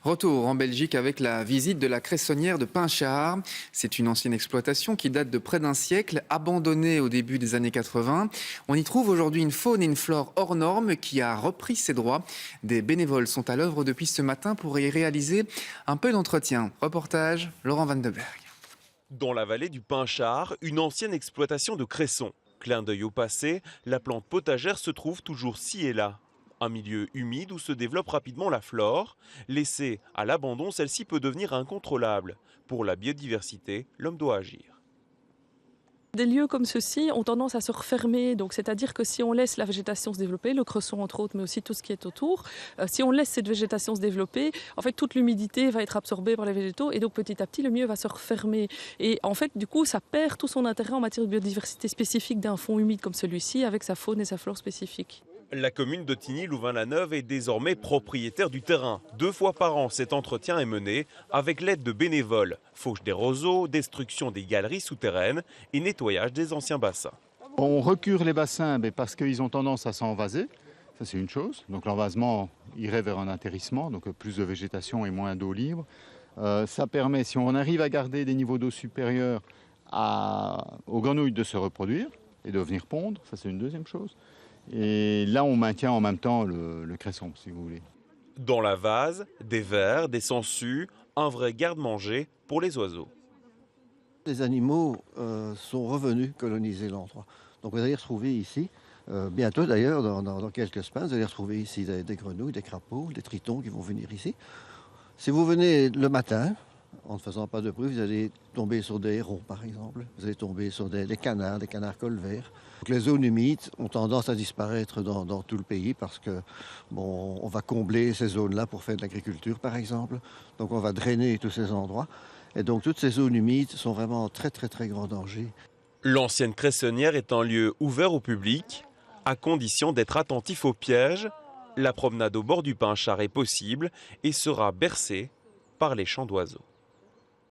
Retour en Belgique avec la visite de la cressonnière de Pinchard. C'est une ancienne exploitation qui date de près d'un siècle, abandonnée au début des années 80. On y trouve aujourd'hui une faune et une flore hors normes qui a repris ses droits. Des bénévoles sont à l'œuvre depuis ce matin pour y réaliser un peu d'entretien. Reportage, Laurent Van de Berg. Dans la vallée du Pinchard, une ancienne exploitation de cressons. Clin d'œil au passé, la plante potagère se trouve toujours ci et là. Un milieu humide où se développe rapidement la flore. Laissée à l'abandon, celle-ci peut devenir incontrôlable. Pour la biodiversité, l'homme doit agir. Des lieux comme ceux-ci ont tendance à se refermer, donc c'est-à-dire que si on laisse la végétation se développer, le cresson entre autres, mais aussi tout ce qui est autour, si on laisse cette végétation se développer, en fait toute l'humidité va être absorbée par les végétaux et donc petit à petit le milieu va se refermer. Et en fait du coup ça perd tout son intérêt en matière de biodiversité spécifique d'un fond humide comme celui-ci avec sa faune et sa flore spécifiques. La commune de Tigny-Louvain-la-Neuve est désormais propriétaire du terrain. 2 fois par an, cet entretien est mené avec l'aide de bénévoles. Fauche des roseaux, destruction des galeries souterraines et nettoyage des anciens bassins. On recure les bassins parce qu'ils ont tendance à s'envaser, ça c'est une chose. Donc l'envasement irait vers un atterrissement, donc plus de végétation et moins d'eau libre. Ça permet, si on arrive à garder des niveaux d'eau supérieurs aux grenouilles de se reproduire et de venir pondre, ça c'est une deuxième chose. Et là, on maintient en même temps le cresson, si vous voulez. Dans la vase, des vers, des sangsues, un vrai garde-manger pour les oiseaux. Les animaux sont revenus coloniser l'endroit. Donc vous allez retrouver ici, bientôt d'ailleurs, dans quelques semaines, vous allez retrouver ici des grenouilles, des crapauds, des tritons qui vont venir ici. Si vous venez le matin, en ne faisant pas de bruit, vous allez tomber sur des hérons, par exemple. Vous allez tomber sur des canards colverts. Donc, les zones humides ont tendance à disparaître dans tout le pays parce que on va combler ces zones-là pour faire de l'agriculture, par exemple. Donc on va drainer tous ces endroits. Et donc toutes ces zones humides sont vraiment en très très très grand danger. L'ancienne cressonnière est un lieu ouvert au public, à condition d'être attentif aux pièges. La promenade au bord du Pinchard est possible et sera bercée par les chants d'oiseaux.